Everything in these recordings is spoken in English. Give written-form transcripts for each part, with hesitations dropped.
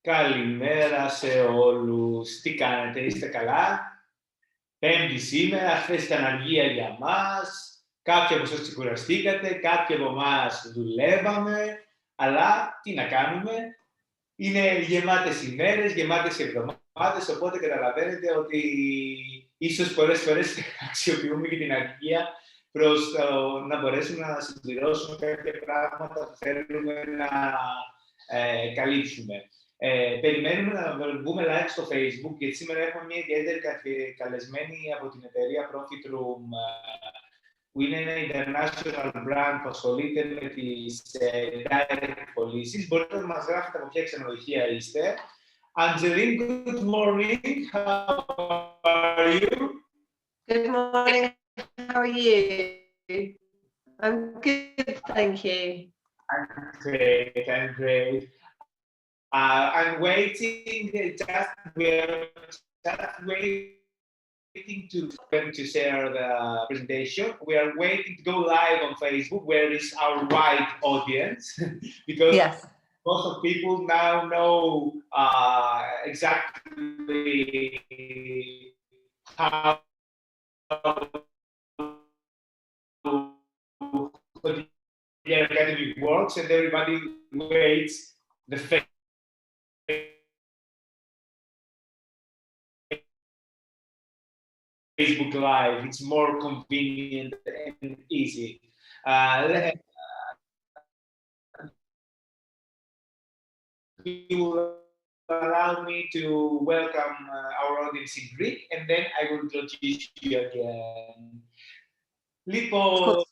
Καλημέρα σε όλους. Τι κάνετε, είστε καλά? Πέμπτη σήμερα, χθες ήταν αργία για μας. Κάποιοι από εσάς ξεκουραστήκατε, κάποιοι από εμάς δουλεύαμε. Αλλά τι να κάνουμε, είναι γεμάτες ημέρες, γεμάτες εβδομάδες, οπότε καταλαβαίνετε ότι ίσως πολλές φορές αξιοποιούμε και την αργία προς να μπορέσουμε να συμπληρώσουμε κάποια πράγματα που θέλουμε να καλύψουμε. Περιμένουμε να βγούμε live στο Facebook, γιατί σήμερα έχουμε μια ιδιαίτερη καλεσμένη από την εταιρεία Profit Room, που είναι ένα international brand που ασχολείται με τις direct πωλήσεις. Μπορείτε να μας γράφετε από ποια ξενοδοχεία είστε. Angeline, good morning. How are you? Good morning. How are you? I'm good, thank you. I'm great. I'm great. I'm waiting. We're just waiting to share the presentation. We are waiting to go live on Facebook, where is our wide audience, because Yes. most of people now know exactly how Hotelier Academy works, and everybody waits the Facebook Live. It's more convenient and easy. You will allow me to welcome our audience in Greek, and then I will introduce you again. Λοιπόν,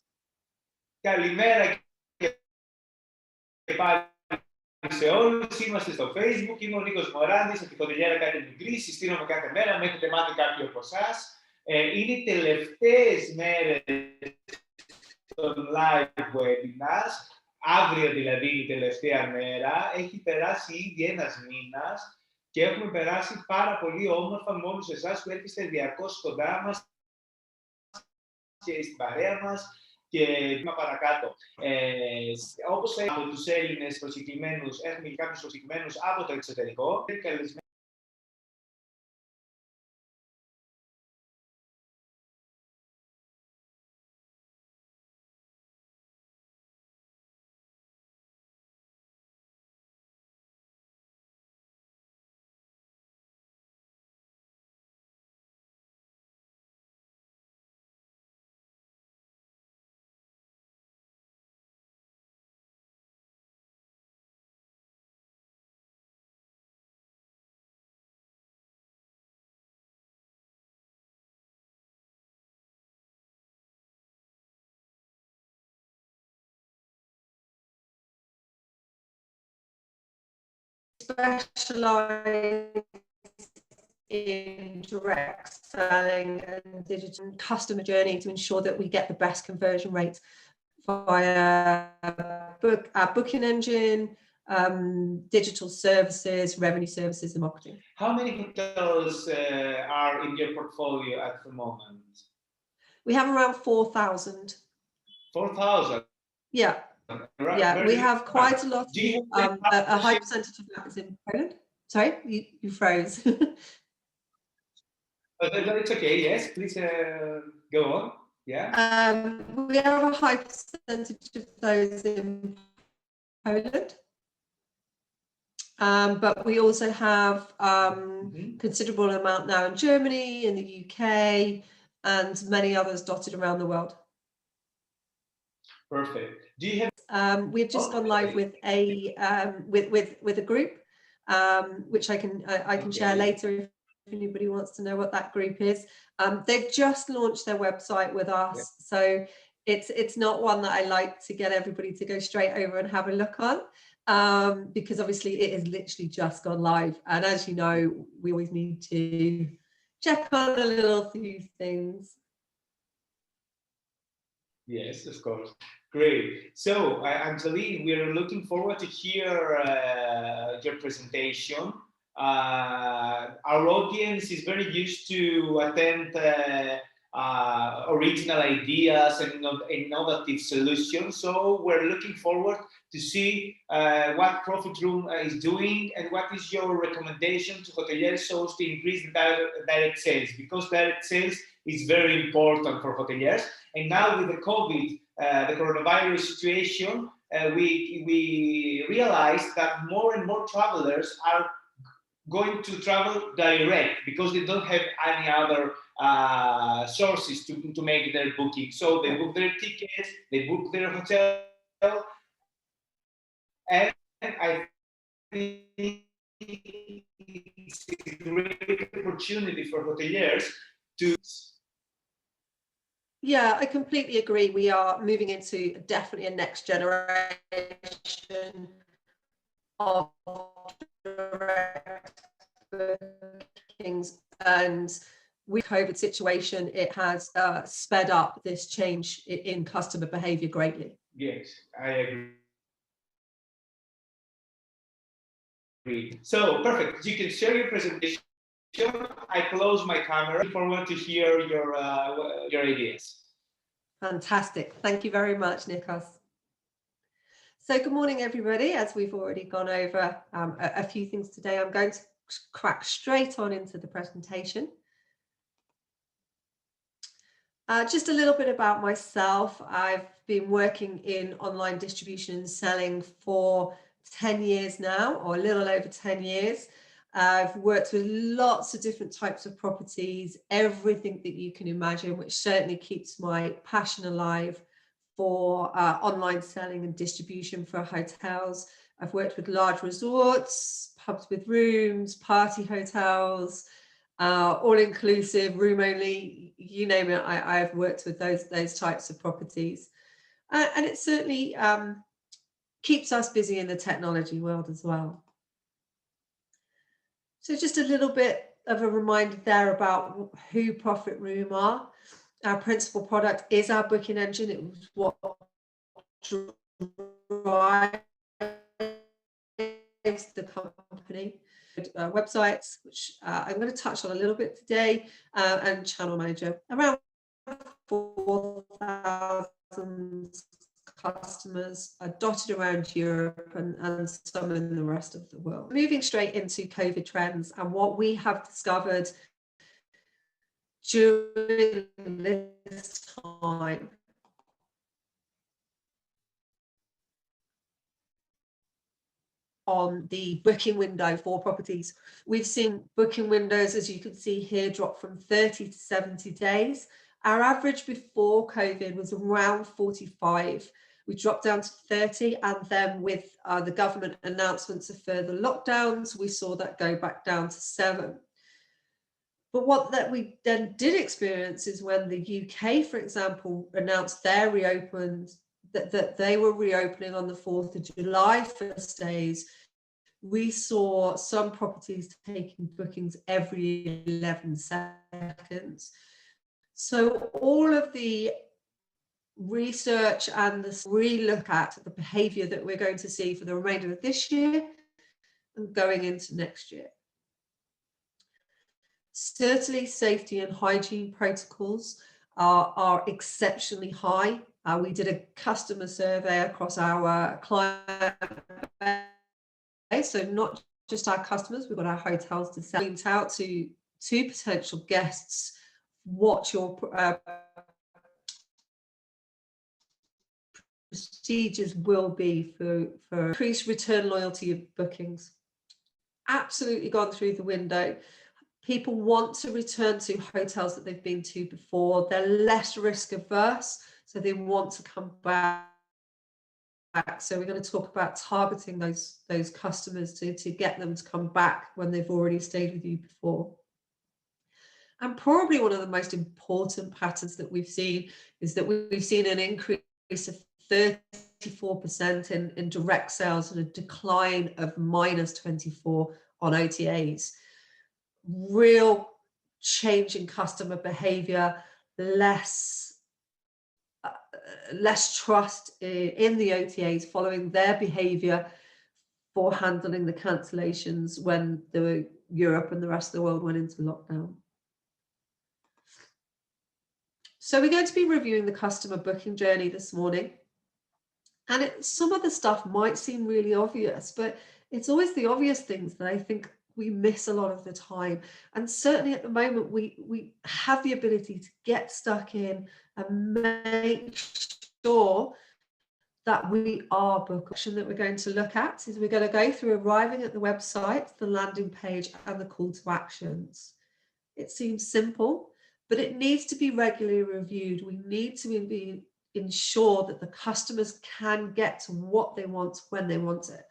καλημέρα και πάλι σε όλους. Είμαστε στο Facebook. Είμαι ο Νίκος Μωράντης από τη Hotelier Academy Greece. Συστήνομαι κάθε μέρα. Με έχετε μάθει κάποιοι από εσάς. Είναι οι τελευταίες μέρες των live webinars. Αύριο δηλαδή είναι η τελευταία μέρα. Έχει περάσει ήδη ένας μήνας και έχουμε περάσει πάρα πολύ όμορφα με όλους εσάς που έρχεστε διαρκώς κοντά μας και στην παρέα μας. Και βήμα παρακάτω. Όπως από τους Έλληνες προσκεκλημένους, έχουμε και κάποιους προσκεκλημένους από το εξωτερικό. Specialize in direct selling and digital customer journey to ensure that we get the best conversion rates via our booking engine, digital services, revenue services, and marketing. How many hotels are in your portfolio at the moment? We have around 4,000. 4,000? Yeah. Yeah, we have quite a lot. A high percentage of that is in Poland. Sorry, you froze. It's okay. Yes, please go on. Yeah. We have a high percentage of those in Poland, but we also have considerable amount now in Germany, in the UK, and many others dotted around the world. Perfect. Do you have? We've just gone live with a with a group, which I can share later if anybody wants to know what that group is. They've just launched their website with us, so it's not one that I like to get everybody to go straight over and have a look on, because obviously it has literally just gone live, and as you know, we always need to check on a little few things. Yes, of course. Great. So, Angeline, we are looking forward to hear your presentation. Our audience is very used to attend original ideas and innovative solutions. So we're looking forward to see what Profit Room is doing, and what is your recommendation to hoteliers so to increase the direct sales, because direct sales is very important for hoteliers. And now with the COVID, the coronavirus situation, we realize that more and more travelers are going to travel direct because they don't have any other sources to make their booking. So they book their tickets, they book their hotel, and I think it's a great opportunity for hoteliers to. Yeah, I completely agree. We are moving into definitely a next generation of direct bookings, and with COVID situation, it has sped up this change in customer behavior greatly. Yes, I agree. So perfect. You can share your presentation. I close my camera. Looking forward to hear your ideas. Fantastic. Thank you very much, Nikos. So good morning, everybody. As we've already gone over a few things today, I'm going to crack straight on into the presentation. Just a little bit about myself. I've been working in online distribution and selling for 10 years now, or a little over 10 years. I've worked with lots of different types of properties, everything that you can imagine, which certainly keeps my passion alive for online selling and distribution for hotels. I've worked with large resorts, pubs with rooms, party hotels, all-inclusive, room only, you name it. I've worked with those types of properties. And it certainly keeps us busy in the technology world as well. So just a little bit of a reminder there about who Profit Room are. Our principal product is our booking engine. It was what drives the company. Websites, which I'm going to touch on a little bit today, and channel manager. Around 4,000 customers are dotted around Europe and some in the rest of the world. Moving straight into COVID trends and what we have discovered during this time. On the booking window for properties. We've seen booking windows, as you can see here, drop from 30 to 70 days. Our average before COVID was around 45. We dropped down to 30, and then with the government announcements of further lockdowns, we saw that go back down to 7. But what that we then did experience is when the UK, for example, announced their that they were reopening on the 4th of July for stays, we saw some properties taking bookings every 11 seconds. So all of the research and this relook at the behaviour that we're going to see for the remainder of this year and going into next year. Certainly safety and hygiene protocols are exceptionally high. We did a customer survey across our client base, so not just our customers, we've got our hotels to sell out to potential guests what your procedures will be for increased return loyalty of bookings. Absolutely gone through the window. People want to return to hotels that they've been to before. They're less risk averse, so they want to come back. So we're going to talk about targeting those customers to get them to come back when they've already stayed with you before. And probably one of the most important patterns that we've seen is that we've seen an increase of 34% in direct sales and a decline of -24% on OTAs. Real change in customer behavior, less trust in the OTAs following their behavior for handling the cancellations when Europe and the rest of the world went into lockdown. So we're going to be reviewing the customer booking journey this morning. And some of the stuff might seem really obvious, but it's always the obvious things that I think we miss a lot of the time. And certainly at the moment, we have the ability to get stuck in and make sure that we are booked. That we're going to look at is we're going to go through arriving at the website, the landing page, and the call to actions. It seems simple, but it needs to be regularly reviewed. We need to ensure that the customers can get to what they want when they want it.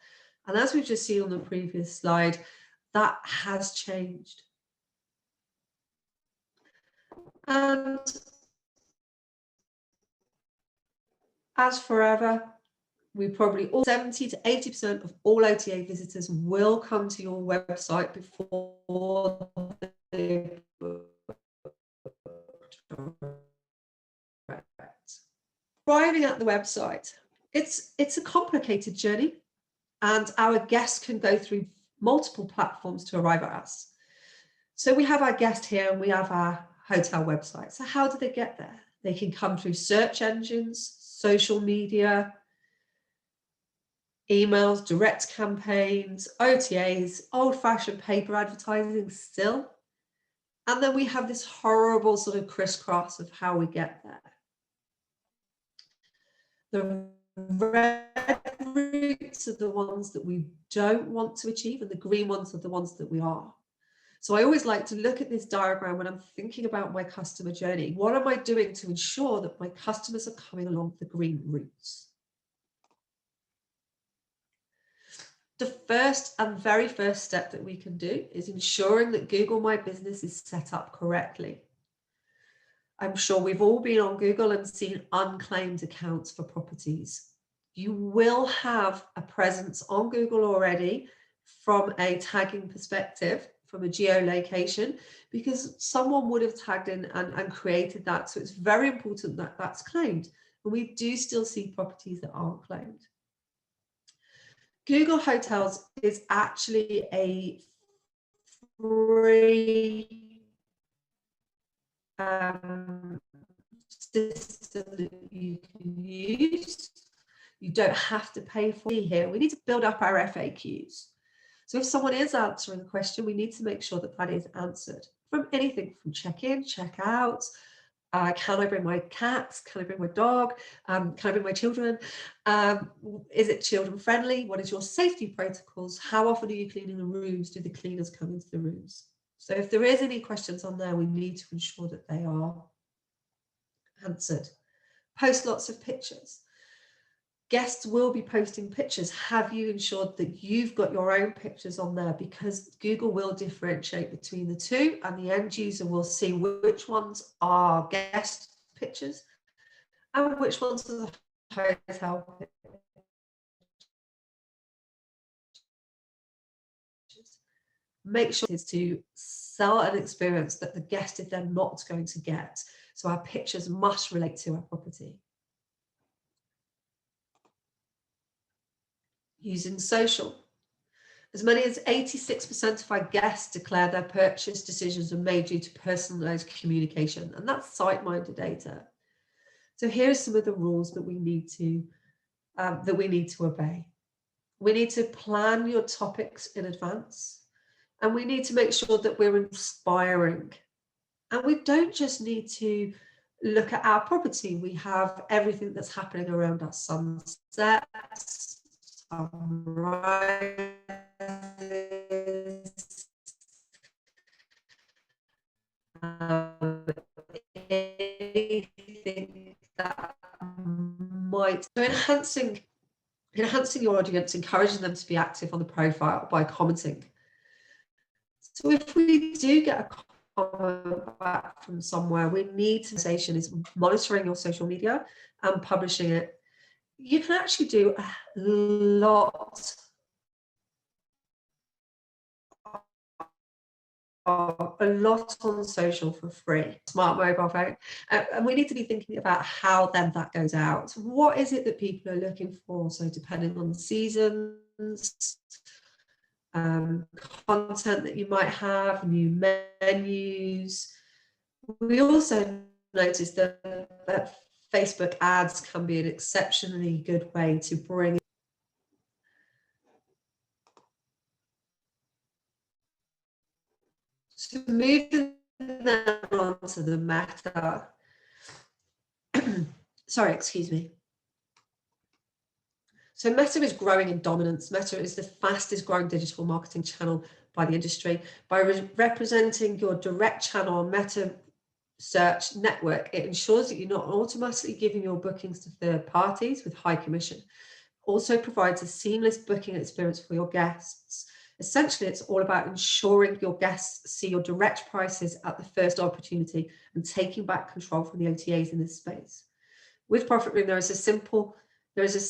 And as we've just seen on the previous slide, that has changed. And as forever, we probably all 70 to 80% of all OTA visitors will come to your website before they book. Arriving at the website, it's a complicated journey, and our guests can go through multiple platforms to arrive at us. So we have our guest here and we have our hotel website. So how do they get there? They can come through search engines, social media, emails, direct campaigns, OTAs, old-fashioned paper advertising still. And then we have this horrible sort of crisscross of how we get there. The red routes are the ones that we don't want to achieve, and the green ones are the ones that we are. So I always like to look at this diagram when I'm thinking about my customer journey. What am I doing to ensure that my customers are coming along the green routes? The first and very first step that we can do is ensuring that Google My Business is set up correctly. I'm sure we've all been on Google and seen unclaimed accounts for properties. You will have a presence on Google already from a tagging perspective, from a geolocation, because someone would have tagged in and created that. So it's very important that that's claimed. And we do still see properties that aren't claimed. Google Hotels is actually a free system that you can use. You don't have to pay for it here. We need to build up our FAQs. So if someone is answering a question, we need to make sure that that is answered from anything from check-in, check-out. Can I bring my cats? Can I bring my dog? Can I bring my children? Is it children friendly? What is your safety protocols? How often are you cleaning the rooms? Do the cleaners come into the rooms? So if there is any questions on there, we need to ensure that they are answered. Post lots of pictures. Guests will be posting pictures. Have you ensured that you've got your own pictures on there? Because Google will differentiate between the two, and the end user will see which ones are guest pictures and which ones are the hotel pictures. Make sure is to sell an experience that the guest is then not going to get. So our pictures must relate to our property. Using social. As many as 86% of our guests declare their purchase decisions are made due to personalized communication, and that's site-minded data. So here are some of the rules that we need to obey. We need to plan your topics in advance, and we need to make sure that we're inspiring. And we don't just need to look at our property. We have everything that's happening around us: sunsets, sunrises, anything that might. So enhancing your audience, encouraging them to be active on the profile by commenting. So if we do get a comment back from somewhere, we need to is monitoring your social media and publishing it. You can actually do a lot on social for free. Smart mobile phone, and we need to be thinking about how then that goes out. What is it that people are looking for? So depending on the seasons, content that you might have, new menus. We also noticed that Facebook ads can be an exceptionally good way to bring to move on to the meta. Sorry, excuse me. So Meta is growing in dominance. Meta is the fastest growing digital marketing channel by the industry. By representing your direct channel on Meta search network, it ensures that you're not automatically giving your bookings to third parties with high commission. Also provides a seamless booking experience for your guests. Essentially, it's all about ensuring your guests see your direct prices at the first opportunity and taking back control from the OTAs in this space. With Profit Room, there is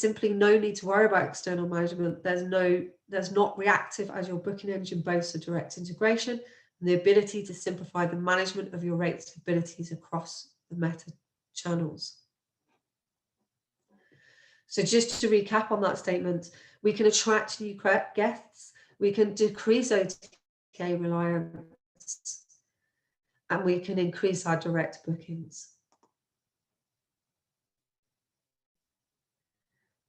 simply no need to worry about external management. There's not reactive, as your booking engine boasts a direct integration and the ability to simplify the management of your rates abilities across the Meta channels. So just to recap on that statement, we can attract new guests, we can decrease OTA reliance, and we can increase our direct bookings.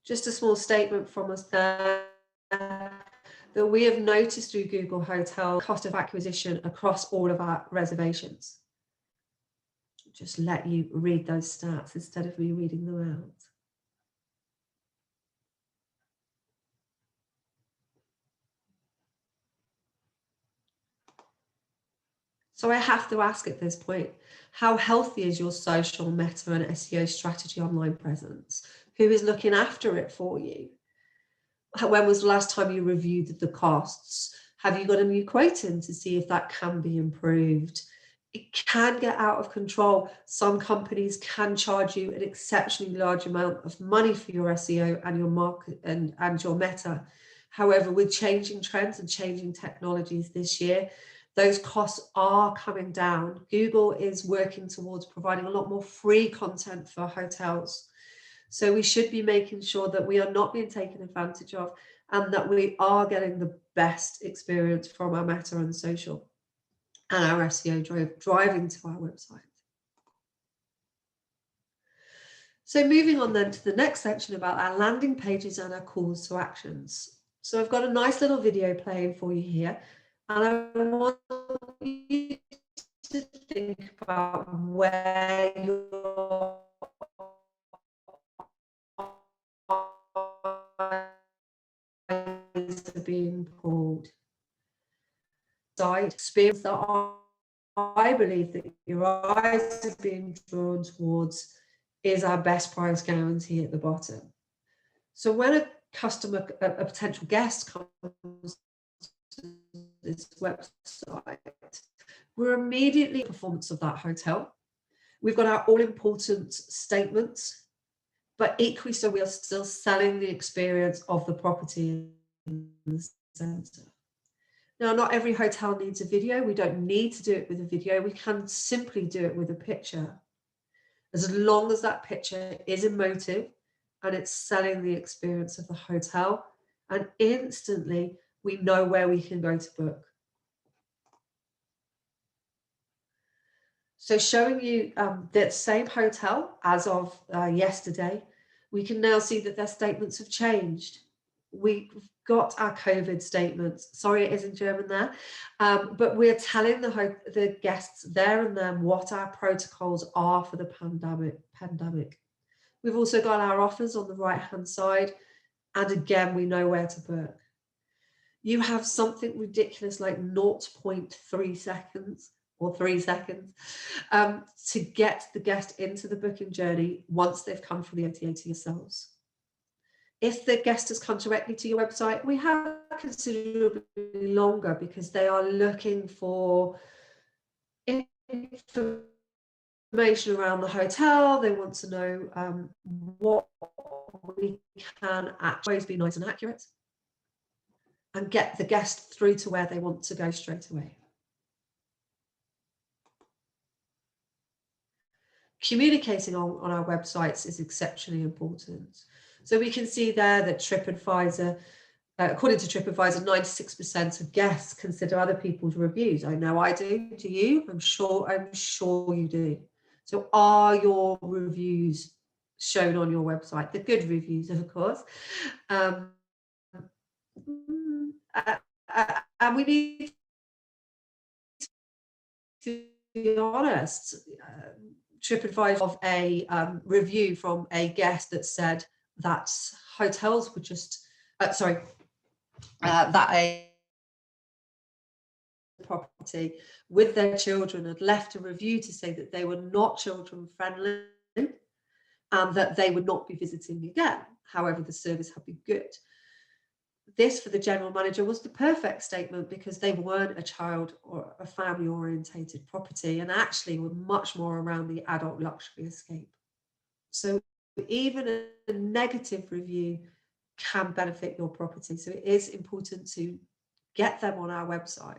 Just a small statement from us there that we have noticed through Google Hotel cost of acquisition across all of our reservations. Just let you read those stats instead of me reading them out. So I have to ask at this point, how healthy is your social, meta and SEO strategy online presence? Who is looking after it for you? When was the last time you reviewed the costs? Have you got a new quote in to see if that can be improved? It can get out of control. Some companies can charge you an exceptionally large amount of money for your SEO and your market and your meta. However, with changing trends and changing technologies this year, those costs are coming down. Google is working towards providing a lot more free content for hotels. So we should be making sure that we are not being taken advantage of and that we are getting the best experience from our meta and social and our SEO driving to our website. So moving on then to the next section about our landing pages and our calls to actions. So I've got a nice little video playing for you here, and I want you to think about where your eyes are being pulled. Experience that I believe that your eyes are being drawn towards is our best price guarantee at the bottom. So when a customer, a potential guest comes to this website, we're immediately performance of that hotel. We've got our all-important statements, but equally so we are still selling the experience of the property in the centre. Now, not every hotel needs a video. We don't need to do it with a video. We can simply do it with a picture. As long as that picture is emotive and it's selling the experience of the hotel, and instantly we know where we can go to book. So showing you that same hotel as of yesterday, we can now see that their statements have changed. We've got our COVID statements. Sorry, it is in German there. But we're telling the guests there and then what our protocols are for the pandemic. We've also got our offers on the right-hand side. And again, we know where to book. You have something ridiculous like 0.3 seconds or 3 seconds to get the guest into the booking journey once they've come from the OTA to yourselves. If the guest has come directly to your website, we have considerably longer because they are looking for information around the hotel. They want to know what we can always be nice and accurate and get the guest through to where they want to go straight away. Communicating on our websites is exceptionally important. So we can see there that TripAdvisor, according to TripAdvisor, 96% of guests consider other people's reviews. I know I do. Do you? I'm sure you do. So are your reviews shown on your website? The good reviews, of course. And we need to be honest. TripAdvisor of a review from a guest that said that hotels were just, that a property with their children had left a review to say that they were not children friendly and that they would not be visiting again. However, the service had been good. This, for the general manager, was the perfect statement because they weren't a child or a family orientated property and actually were much more around the adult luxury escape. So even a negative review can benefit your property. So it is important to get them on our website.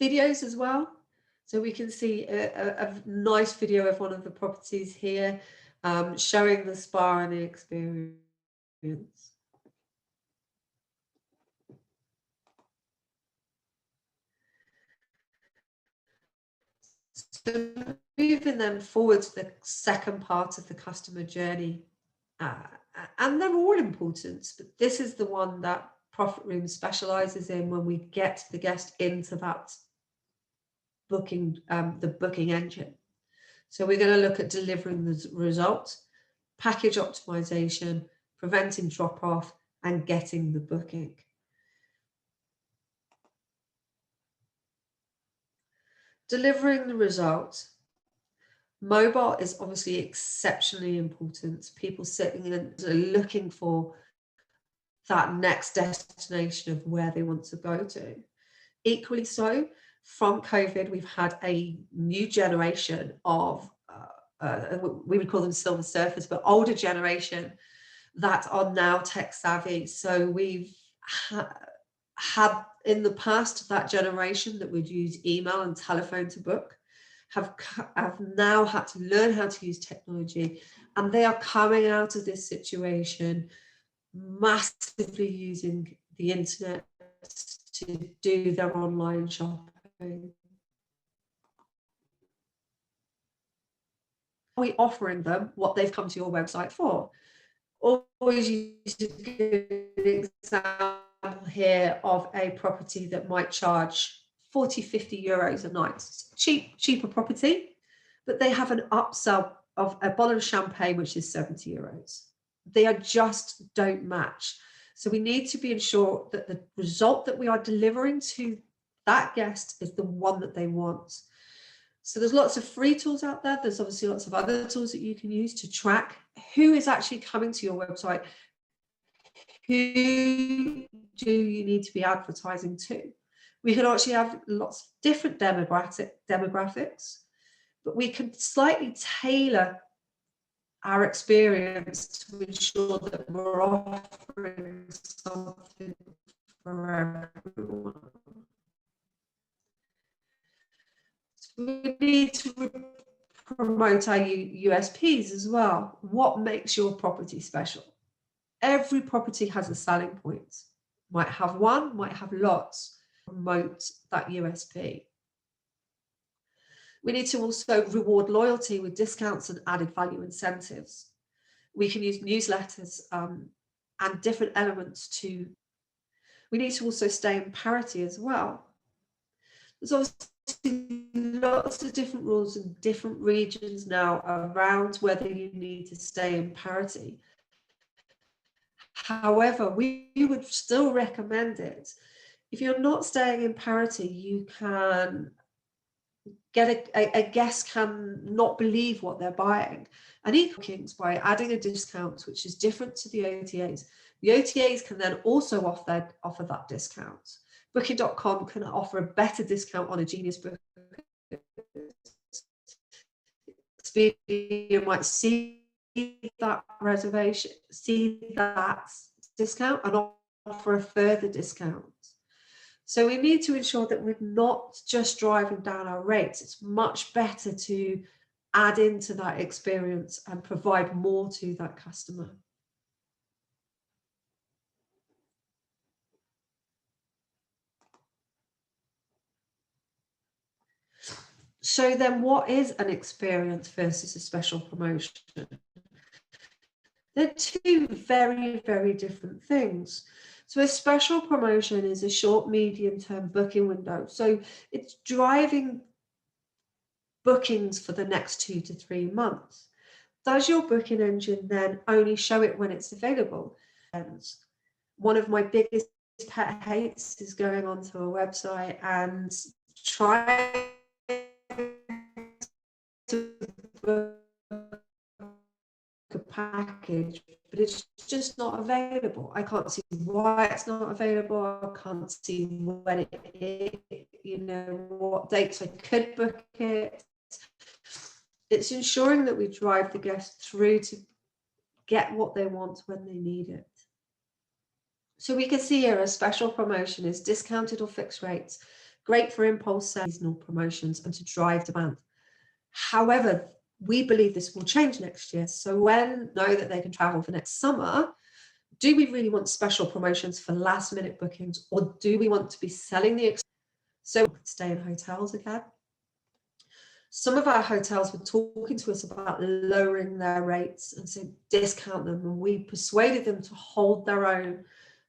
Videos as well. So we can see a nice video of one of the properties here, showing the spa and the experience. So moving them forward to the second part of the customer journey, and they're all important, but this is the one that Profit Room specializes in when we get the guest into that booking, the booking engine. So we're going to look at delivering the result, package optimization, preventing drop-off, and getting the booking. Delivering the result. Mobile is obviously exceptionally important. People sitting and looking for that next destination of where they want to go to. Equally so, from COVID, we've had a new generation of, we would call them silver surfers, but older generation that are now tech savvy. So we've had in the past that generation that would use email and telephone to book, have now had to learn how to use technology, and they are coming out of this situation massively using the internet to do their online shopping. Are we offering them what they've come to your website for? Always use a good example here of a property that might charge 40, 50 euros a night. Cheaper property, but they have an upsell of a bottle of champagne, which is 70 euros. They are just don't match. So we need to be ensured that the result that we are delivering to that guest is the one that they want. So there's lots of free tools out there. There's obviously lots of other tools that you can use to track who is actually coming to your website. Who do you need to be advertising to? We can actually have lots of different demographics, but we can slightly tailor our experience to ensure that we're offering something for everyone. So we need to promote our USPs as well. What makes your property special? Every property has a selling point. Might have one, might have lots. Promote that USP. We need to also reward loyalty with discounts and added value incentives. We can use newsletters and different elements to. We need to also stay in parity as well. There's obviously lots of different rules in different regions now around whether you need to stay in parity. However, we would still recommend it. If you're not staying in parity, you can get a guest can not believe what they're buying. And bookings by adding a discount, which is different to the OTAs. The OTAs can then also offer that discount. Booking.com can offer a better discount on a Genius book. Expedia might see that reservation, see that discount and offer a further discount. So we need to ensure that we're not just driving down our rates. It's much better to add into that experience and provide more to that customer. So then what is an experience versus a special promotion? They're two very, very different things. So a special promotion is a short, medium-term booking window. So it's driving bookings for the next 2 to 3 months. Does your booking engine then only show it when it's available? One of my biggest pet hates is going onto a website and trying to book a package, but it's just not available. I can't see why it's not available. I can't see when it is, you know, what dates I could book it. It's ensuring that we drive the guest through to get what they want when they need it. So we can see here a special promotion is discounted or fixed rates, great for impulse seasonal promotions and to drive demand. However, we believe this will change next year. So when know that they can travel for next summer, do we really want special promotions for last minute bookings, or do we want to be selling the so stay in hotels again? Some of our hotels were talking to us about lowering their rates and saying discount them, and we persuaded them to hold their own,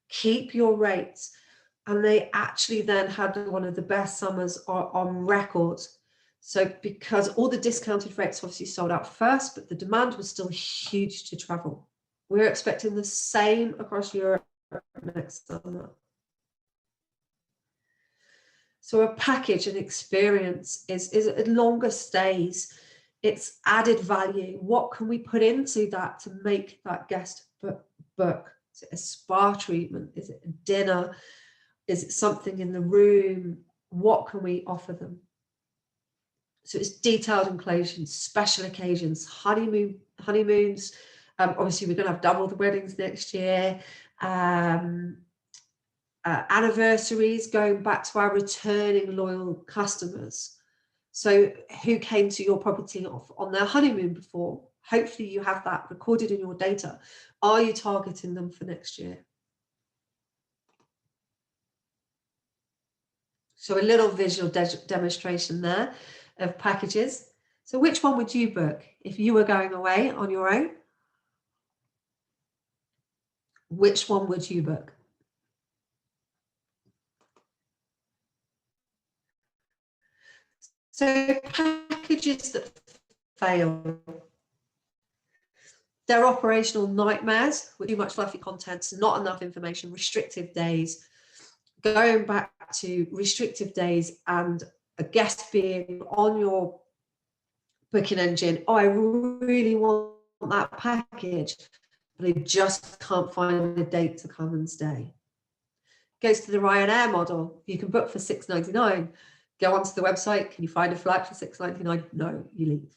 keep your rates, and they actually then had one of the best summers on record. So because all the discounted rates obviously sold out first, but the demand was still huge to travel. We're expecting the same across Europe next summer. So a package, an experience is longer stays. It's added value. What can we put into that to make that guest book? Is it a spa treatment? Is it a dinner? Is it something in the room? What can we offer them? So it's detailed inclusions, special occasions, honeymoons. Obviously, we're going to have double the weddings next year. Anniversaries, going back to our returning loyal customers. So who came to your property on their honeymoon before? Hopefully you have that recorded in your data. Are you targeting them for next year? So a little visual demonstration there of packages. So which one would you book if you were going away on your own? Which one would you book? So packages that fail, they're operational nightmares with too much fluffy content, not enough information, restrictive days. Going back to restrictive days and a guest being on your booking engine, oh, I really want that package, but I just can't find a date to come and stay. Goes to the Ryanair model. You can book for $6.99. Go onto the website. Can you find a flight for $6.99? No, you leave.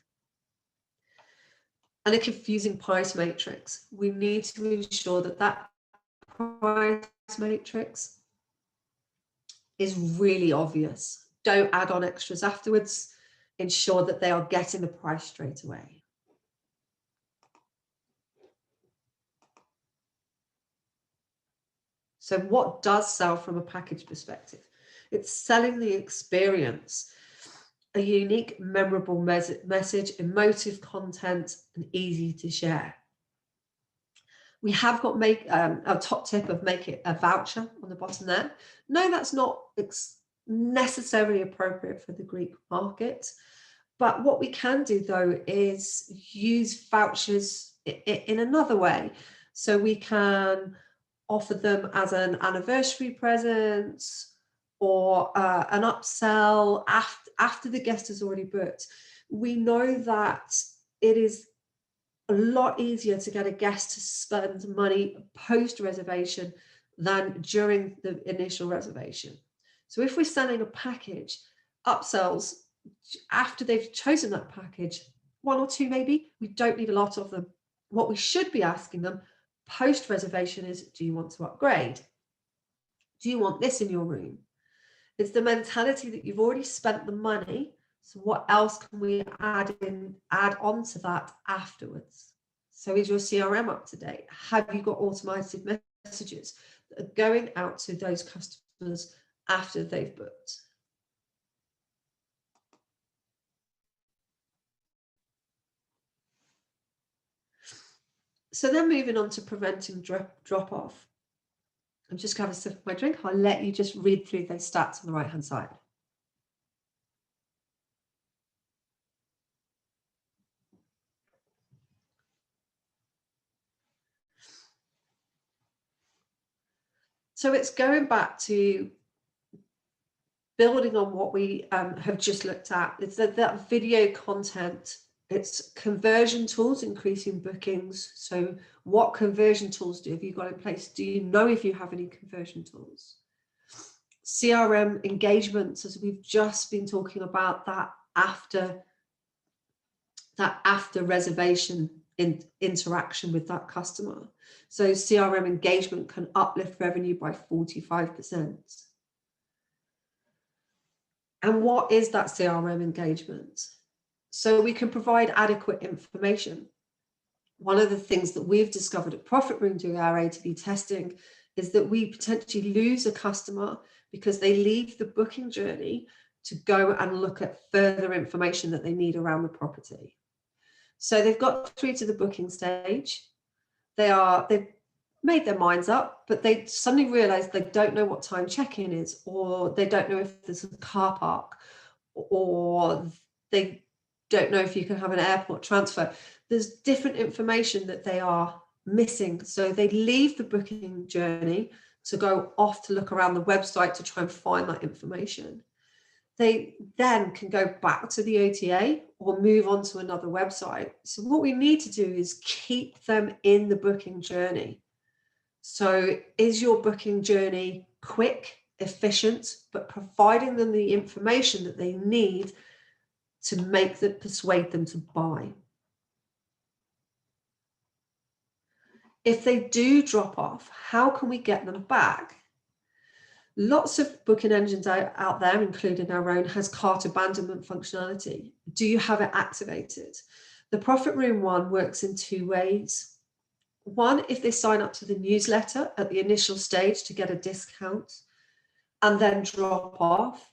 And a confusing price matrix. We need to ensure that that price matrix is really obvious. Don't add on extras afterwards. Ensure that they are getting the price straight away. So what does sell from a package perspective? It's selling the experience, a unique, memorable message, emotive content, and easy to share. We have got a top tip of make it a voucher on the bottom there. No, that's not necessarily appropriate for the Greek market. But what we can do, though, is use vouchers in another way. So we can offer them as an anniversary present or an upsell after the guest has already booked. We know that it is a lot easier to get a guest to spend money post-reservation than during the initial reservation. So if we're selling a package, upsells, after they've chosen that package, 1 or 2 maybe, we don't need a lot of them. What we should be asking them post-reservation is, do you want to upgrade? Do you want this in your room? It's the mentality that you've already spent the money, so what else can we add on to that afterwards? So is your CRM up to date? Have you got automated messages that are going out to those customers after they've booked? So then moving on to preventing drop-off. I'm just going to have a sip of my drink. I'll let you just read through those stats on the right-hand side. So it's going back to building on what we have just looked at. It's that video content. It's conversion tools, increasing bookings. So what conversion tools have you got in place? Do you know if you have any conversion tools? CRM engagements, as we've just been talking about, that after reservation interaction with that customer. So CRM engagement can uplift revenue by 45%. And what is that CRM engagement? So we can provide adequate information. One of the things that we've discovered at Profit Room doing our A/B testing is that we potentially lose a customer because they leave the booking journey to go and look at further information that they need around the property. So they've got through to the booking stage. They've made their minds up, but they suddenly realize they don't know what time check-in is, or they don't know if there's a car park, or they don't know if you can have an airport transfer. There's different information that they are missing. So they leave the booking journey to go off to look around the website to try and find that information. They then can go back to the OTA or move on to another website. So what we need to do is keep them in the booking journey. So is your booking journey quick, efficient, but providing them the information that they need to persuade them to buy? If they do drop off, how can we get them back? Lots of booking engines out there, including our own, has cart abandonment functionality. Do you have it activated? The Profit Room one works in two ways. One, if they sign up to the newsletter at the initial stage to get a discount and then drop off,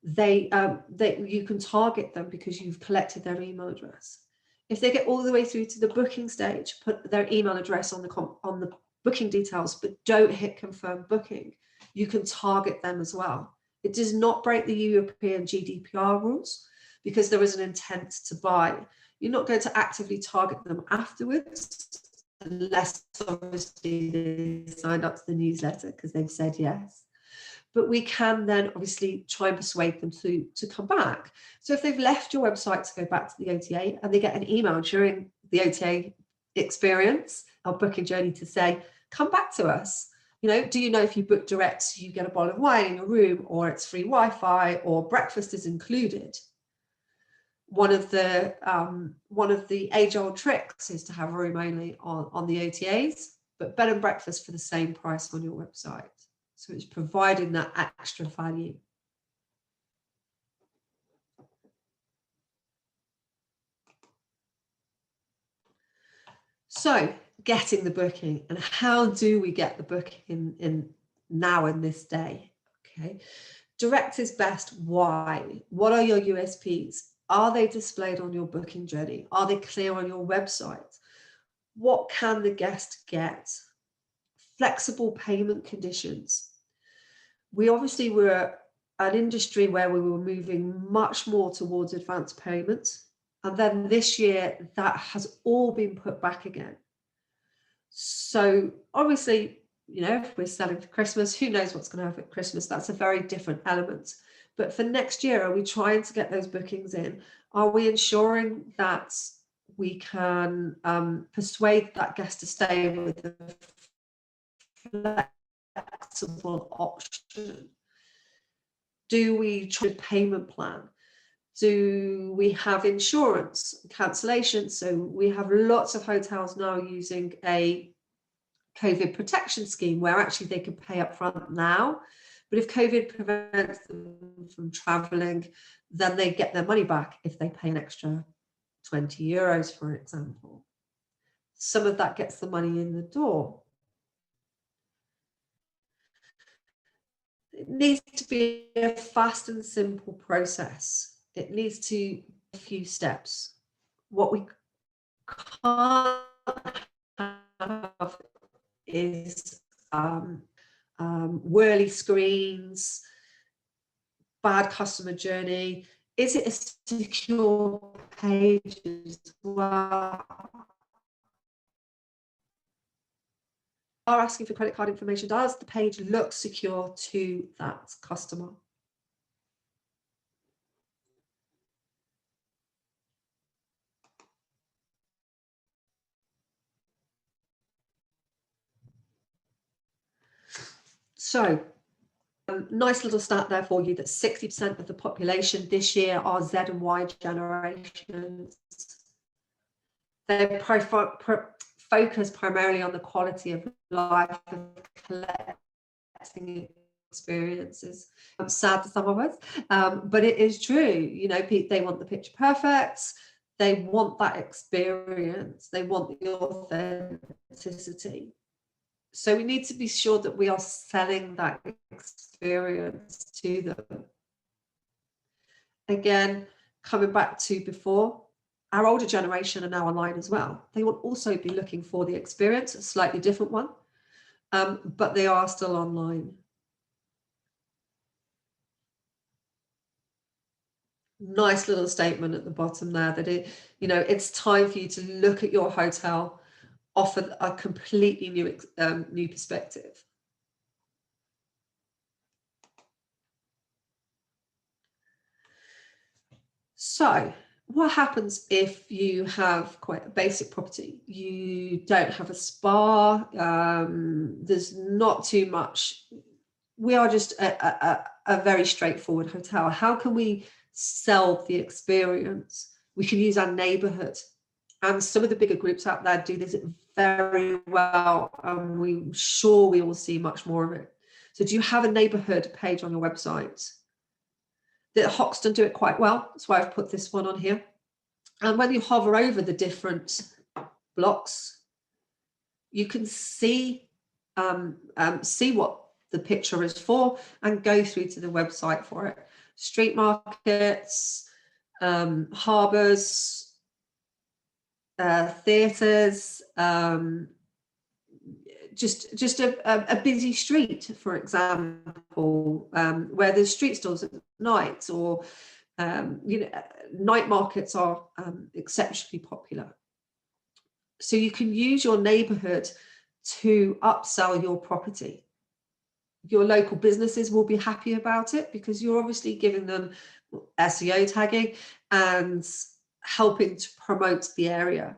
you can target them because you've collected their email address. If they get all the way through to the booking stage, put their email address on the booking details, but don't hit confirm booking, you can target them as well. It does not break the European GDPR rules because there is an intent to buy. You're not going to actively target them afterwards, unless obviously they signed up to the newsletter because they've said yes. But we can then obviously try and persuade them to come back. So if they've left your website to go back to the OTA and they get an email during the OTA experience or booking journey to say, come back to us. You know, do you know if you book direct, you get a bottle of wine in your room, or it's free Wi-Fi, or breakfast is included? One of the age-old tricks is to have room only on the OTAs, but bed and breakfast for the same price on your website. So it's providing that extra value. So getting the booking, and how do we get the booking in now in this day? Okay, direct is best. Why? What are your USPs? Are they displayed on your booking journey? Are they clear on your website? What can the guest get? Flexible payment conditions. We obviously were an industry where we were moving much more towards advanced payments. And then this year, that has all been put back again. So obviously, you know, if we're selling for Christmas, who knows what's going to happen at Christmas? That's a very different element. But for next year, are we trying to get those bookings in? Are we ensuring that we can persuade that guest to stay with a flexible option? Do we try a payment plan? Do we have insurance cancellation? So we have lots of hotels now using a COVID protection scheme where actually they can pay up front now. But if COVID prevents them from traveling, then they get their money back if they pay an extra 20 euros, for example. Some of that gets the money in the door. It needs to be a fast and simple process. It needs to be a few steps. What we can't have is whirly screens, bad customer journey. Is it a secure page as well? Are asking for credit card information. Does the page look secure to that customer? So, nice little stat there for you that 60% of the population this year are Z and Y generations. They focus primarily on the quality of life and collecting experiences. Sad to some of us, but it is true. You know, they want the picture perfect. They want that experience. They want the authenticity. So we need to be sure that we are selling that experience to them. Again, coming back to before, our older generation are now online as well. They will also be looking for the experience, a slightly different one, but they are still online. Nice little statement at the bottom there that it's time for you to look at your hotel, offer a completely new perspective. So what happens if you have quite a basic property? You don't have a spa, there's not too much. We are just a very straightforward hotel. How can we sell the experience? We can use our neighborhood. And some of the bigger groups out there do this very well, and we're sure we will see much more of it. So do you have a neighborhood page on your website? The Hoxton do it quite well. That's why I've put this one on here. And when you hover over the different blocks, you can see what the picture is for and go through to the website for it. Street markets, harbours, theatres, just a busy street, for example, where there's street stalls at night, or night markets are exceptionally popular. So you can use your neighbourhood to upsell your property. Your local businesses will be happy about it because you're obviously giving them SEO tagging and helping to promote the area.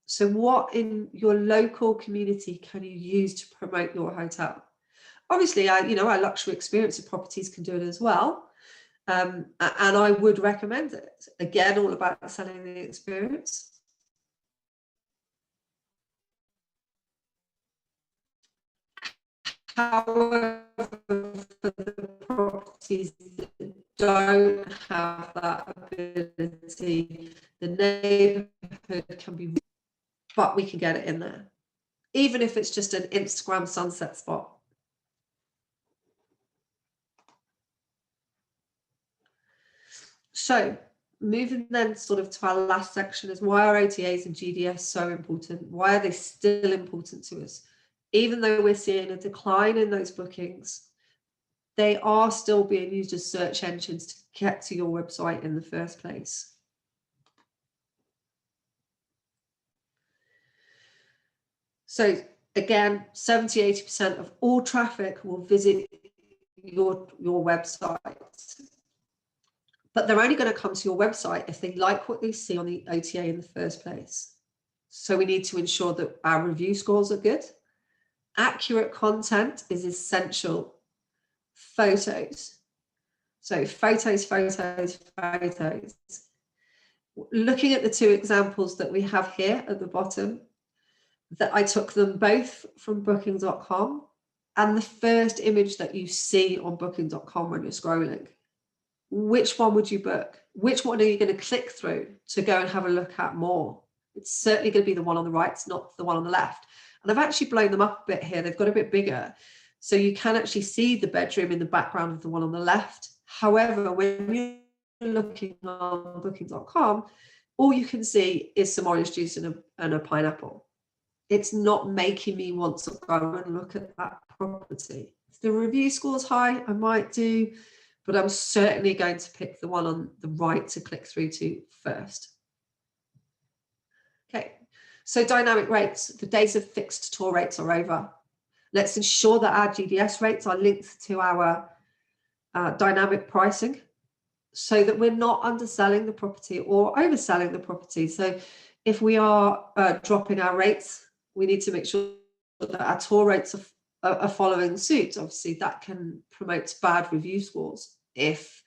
So what in your local community can you use to promote your hotel? Obviously, our luxury experience of properties can do it as well. And I would recommend it. Again, all about selling the experience. However, for the properties that don't have that ability, the neighbourhood can be, but we can get it in there, even if it's just an Instagram sunset spot. So moving then sort of to our last section is, why are OTAs and GDS so important? Why are they still important to us? Even though we're seeing a decline in those bookings, they are still being used as search engines to get to your website in the first place. So again, 70–80% of all traffic will visit your website. But they're only going to come to your website if they like what they see on the OTA in the first place. So we need to ensure that our review scores are good. Accurate content is essential. Photos. So photos. Looking at the two examples that we have here at the bottom, that I took them both from booking.com, and the first image that you see on booking.com when you're scrolling. Which one would you book? Which one are you going to click through to go and have a look at more? It's certainly going to be the one on the right, it's not the one on the left. And I've actually blown them up a bit here. They've got a bit bigger. So you can actually see the bedroom in the background of the one on the left. However, when you're looking on booking.com, all you can see is some orange juice and a pineapple. it's not making me want to go and look at that property. If the review score's high, I might do, but I'm certainly going to pick the one on the right to click through to first. Okay, so dynamic rates. The days of fixed tour rates are over. Let's ensure that our GDS rates are linked to our dynamic pricing so that we're not underselling the property or overselling the property. So if we are dropping our rates, we need to make sure that our tour rates are following suit. Obviously, that can promote bad review scores. If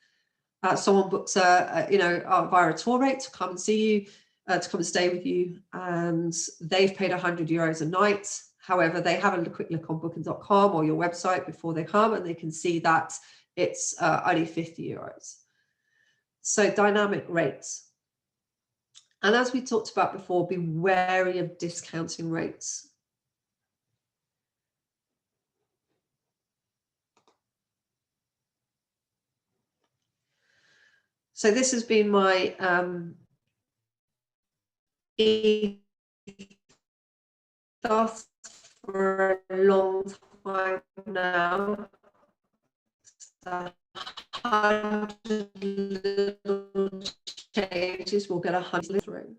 someone books via a tour rate to come and see you, to come and stay with you, and they've paid €100 a night. However, they have a quick look on booking.com or your website before they come, and they can see that it's only €50. So dynamic rates. And as we talked about before, be wary of discounting rates. So this has been my ethos for a long time now. 100 little changes will get 100 through.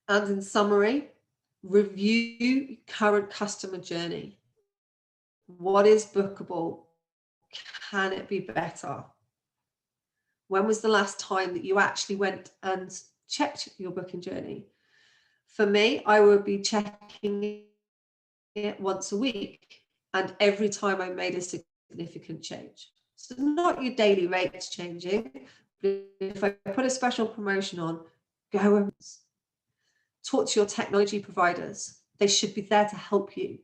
And in summary, review current customer journey. What is bookable? Can it be better? When was the last time that you actually went and checked your booking journey? For me, I would be checking it once a week, and every time I made a significant change. So not your daily rates changing, but if I put a special promotion on, go and talk to your technology providers. They should be there to help you.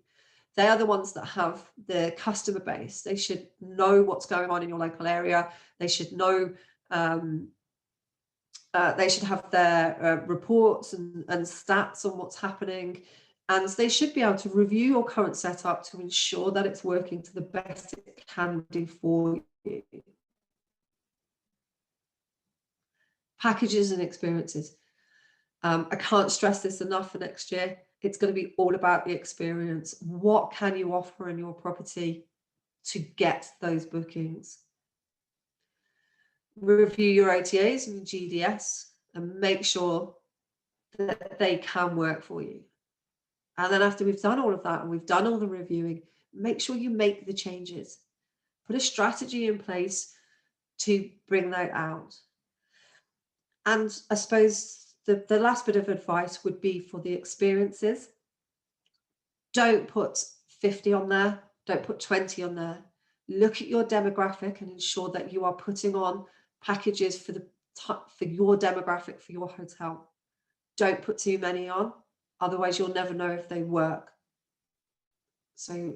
They are the ones that have the customer base. They should know what's going on in your local area. They should know, they should have their reports and stats on what's happening. And they should be able to review your current setup to ensure that it's working to the best it can do for you. Packages and experiences. I can't stress this enough for next year. It's going to be all about the experience. What can you offer in your property to get those bookings? Review your OTAs and GDS and make sure that they can work for you. And then after we've done all of that and we've done all the reviewing, make sure you make the changes. Put a strategy in place to bring that out. And I suppose the last bit of advice would be for the experiences. Don't put 50 on there. Don't put 20 on there. Look at your demographic and ensure that you are putting on packages for your demographic, for your hotel. Don't put too many on. Otherwise, you'll never know if they work. So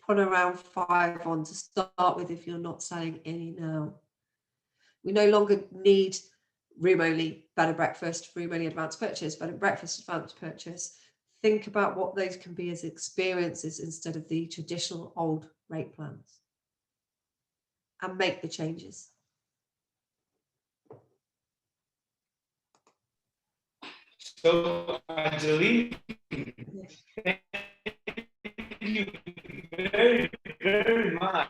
put around 5 on to start with if you're not selling any now. We no longer need room only, bed and breakfast, room only advanced purchase, bed and breakfast advanced purchase. Think about what those can be as experiences instead of the traditional old rate plans. And make the changes. So, Angeline, thank you very, very much.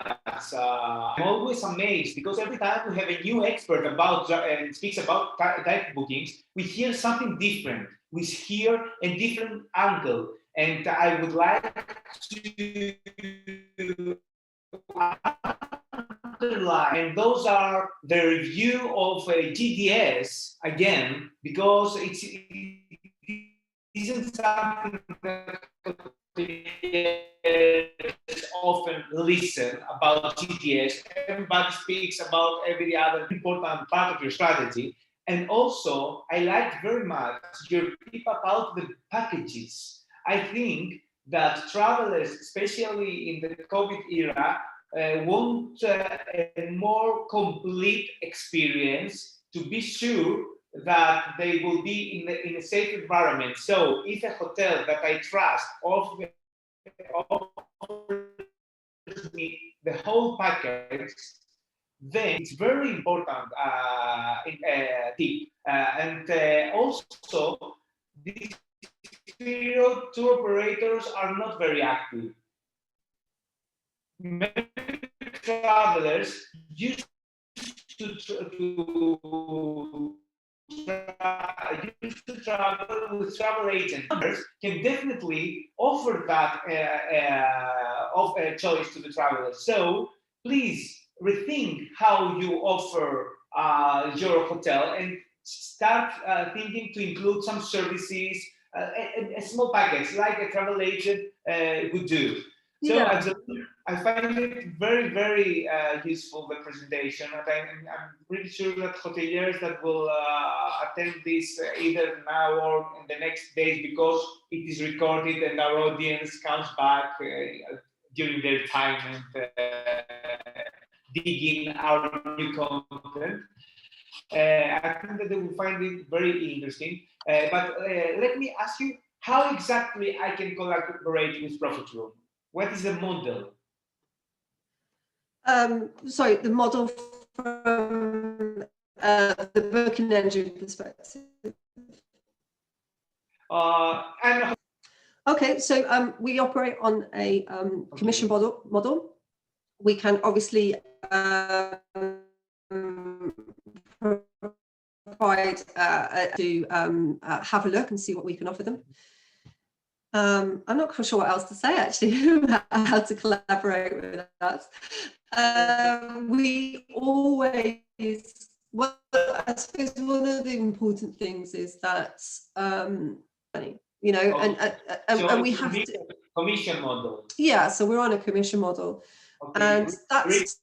I'm always amazed because every time we have a new expert about and speaks about direct bookings, we hear something different. We hear a different angle, and I would like to underline, and those are the review of GDS again, because it isn't something that often listen about GDS. Everybody speaks about every other important part of your strategy. And also, I liked very much your tip about the packages. I think that travelers, especially in the COVID era, want a more complete experience to be sure that they will be in a safe environment. So if a hotel that I trust offers me the whole package, then it's very important tip. And also, this period, tour operators are not very active. Many travelers used to travel with travel agents. Can definitely offer that choice to the travelers. So please rethink how you offer your hotel and start thinking to include some services, a small package like a travel agent would do. So Yeah. I find it very, very useful, the presentation, and I'm pretty sure that hoteliers that will attend this either now or in the next days, because it is recorded and our audience comes back during their time and dig in our new content. I think that they will find it very interesting. But let me ask you, how exactly I can collaborate with Profit Room? What is the model? Sorry, the model from the booking engine perspective. Okay, so we operate on a commission model. We can obviously provide to have a look and see what we can offer them. I'm not sure what else to say actually about how to collaborate with us. We always, well, I suppose one of the important things is that money, you know, so and we have to commission model. Yeah, so we're on a commission model, and that's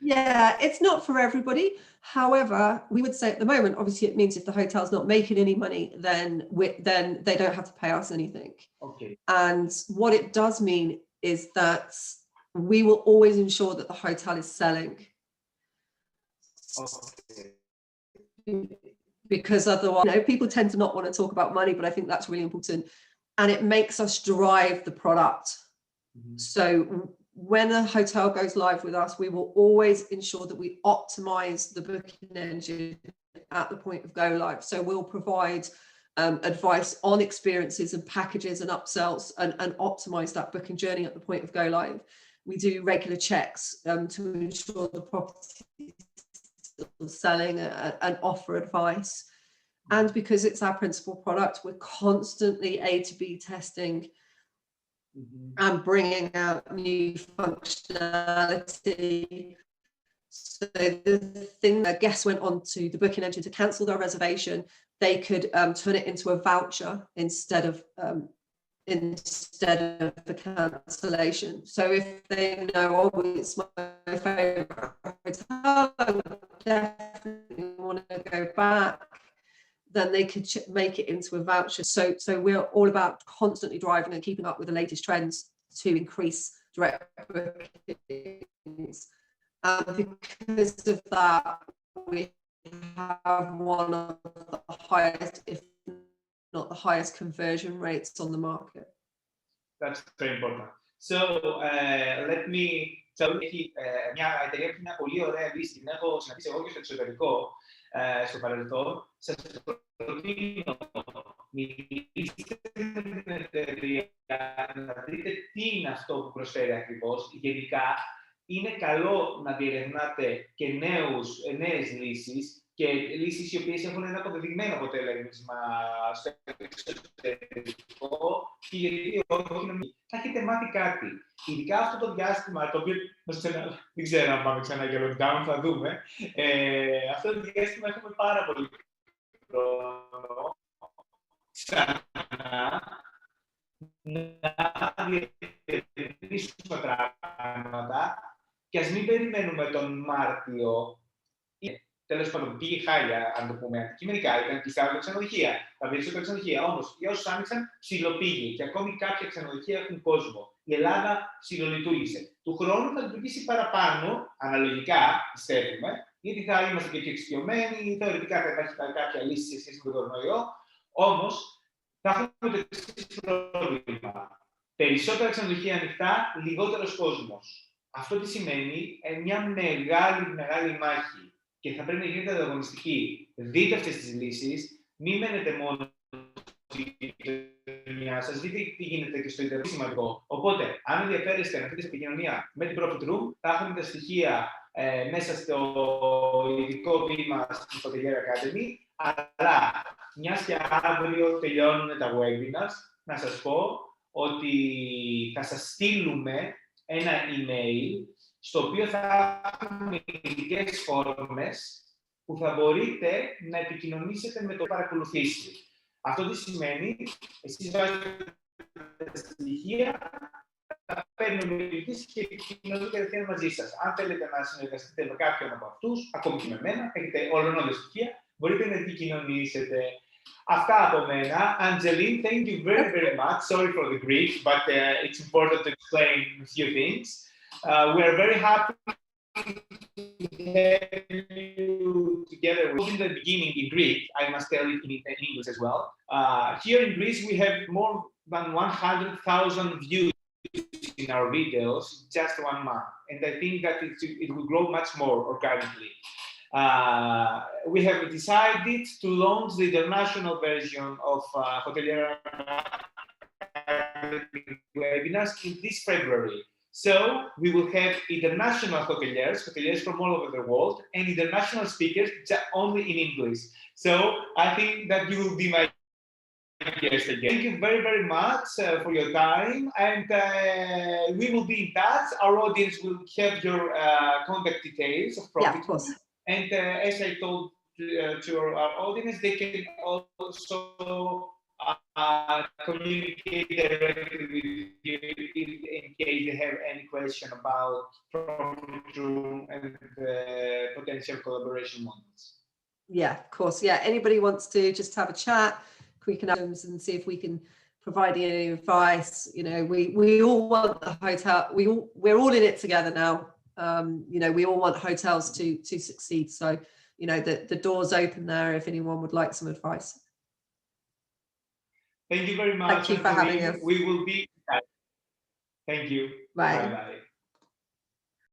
yeah, it's not for everybody. However, we would say at the moment, obviously, it means if the hotel's not making any money, then they don't have to pay us anything. Okay. And what it does mean is that we will always ensure that the hotel is selling. Okay. Because otherwise, you know, people tend to not want to talk about money, but I think that's really important. And it makes us drive the product. Mm-hmm. So when a hotel goes live with us, we will always ensure that we optimize the booking engine at the point of go live. So we'll provide advice on experiences and packages and upsells and optimize that booking journey at the point of go live. We do regular checks to ensure the property is selling and offer advice. And because it's our principal product, we're constantly A to B testing and bringing out new functionality. So the thing that guests went on to the booking engine to cancel their reservation, they could turn it into a voucher instead of the cancellation. So if they know, oh, it's my favorite hotel, I definitely want to go back, then they could make it into a voucher. So we're all about constantly driving and keeping up with the latest trends to increase direct bookings. Because of that, we have one of the highest, if not the highest, conversion rates on the market. That's very important. So let me tell you, μια εταιρεία έχει μια πολύ ωραία λύση. Την έχω συναντήσει εγώ και στο εξωτερικό, στο παρελθόν. Σας προτείνω, μιλήστε με την εταιρεία, να δείτε τι είναι αυτό που προσφέρει ακριβώς. Γενικά, είναι καλό να διερευνάτε και νέες λύσεις και λύσεις οι οποίες έχουν ένα αποδεδειγμένο αποτέλεσμα στο εξωτερικό και γιατί όχι να μην θα έχετε μάθει κάτι. Ειδικά αυτό το διάστημα, το οποίο δεν ξέρω αν πάμε ξανά για lockdown, θα δούμε. Αυτό το διάστημα έχουμε πάρα πολύ χρόνο ξανά να διερευνήσουμε πράγματα και ας μην περιμένουμε τον Μάρτιο. Τέλος πάντων, πήγε χάλια, αν το πούμε αντικειμενικά. Ήταν κλειστά τα ξενοδοχεία, τα περισσότερα ξενοδοχεία. Όμως, για όσους άνοιξαν, ψιλοπήγε και ακόμη κάποια ξενοδοχεία έχουν κόσμο. Η Ελλάδα ψιλολειτουργήσε. Του χρόνου θα λειτουργήσει παραπάνω, αναλογικά, πιστεύουμε, γιατί θα είμαστε και πιο εξοικειωμένοι, θεωρητικά θα υπάρχει κάποια λύση σε σχέση με τον κορονοϊό. Όμως, θα έχουμε το εξής πρόβλημα. Περισσότερα ξενοδοχεία ανοιχτά, λιγότερος κόσμος. Αυτό τι σημαίνει? Μια μεγάλη μάχη. Και θα πρέπει να γίνεται ανταγωνιστική. Δείτε αυτές τις λύσεις, μην μένετε μόνο στη γειτονιά σας, δείτε τι γίνεται και στο Ιντερνετ, σημαντικό. Οπότε, αν ενδιαφέρεστε να έχετε επικοινωνία με την Profit Room, θα έχουμε τα στοιχεία μέσα στο ειδικό βήμα στην Hotelier Academy, αλλά μιας και αύριο τελειώνουν τα webinars, να σας πω ότι θα σας στείλουμε ένα email στο οποίο θα έχουμε ειδικές φόρμες που θα μπορείτε να επικοινωνήσετε με το παρακολουθήσει. Αυτό τι σημαίνει? Εσείς βάζετε τα στοιχεία, θα παίρνουμε ειδικές και επικοινωνούν κατευθείαν μαζί σας. Αν θέλετε να συνεργαστείτε με κάποιον από αυτούς, ακόμη και με μένα, έχετε οργανώντας στοιχεία, μπορείτε να επικοινωνήσετε. Αυτά από μένα. Angeline, thank you very much. Sorry for the Greek, but it's important to explain a few things. We are very happy to have you together. In the beginning in Greek, I must tell it in English as well. Here in Greece, we have more than 100,000 views in our videos just 1 month, and I think that it will grow much more organically. We have decided to launch the international version of Hotelier Academy Webinars in this February. So we will have international hoteliers from all over the world, and international speakers only in English. So I think that you will be my guest again. Thank you very much for your time, and we will be in touch. Our audience will have your contact details of Profit. Yeah, of course. And as I told to our audience, they can also communicate directly with you in case they have any question about Profit Room and potential collaboration models. Yeah, of course. Yeah, anybody wants to just have a chat, we can have them and see if we can provide any advice. You know, we all want the hotel. We're all in it together now. You know, we all want hotels to succeed. So, you know, the door's open there if anyone would like some advice. Thank you very much. Thank you for having us. We will be. Thank you. Bye. Bye.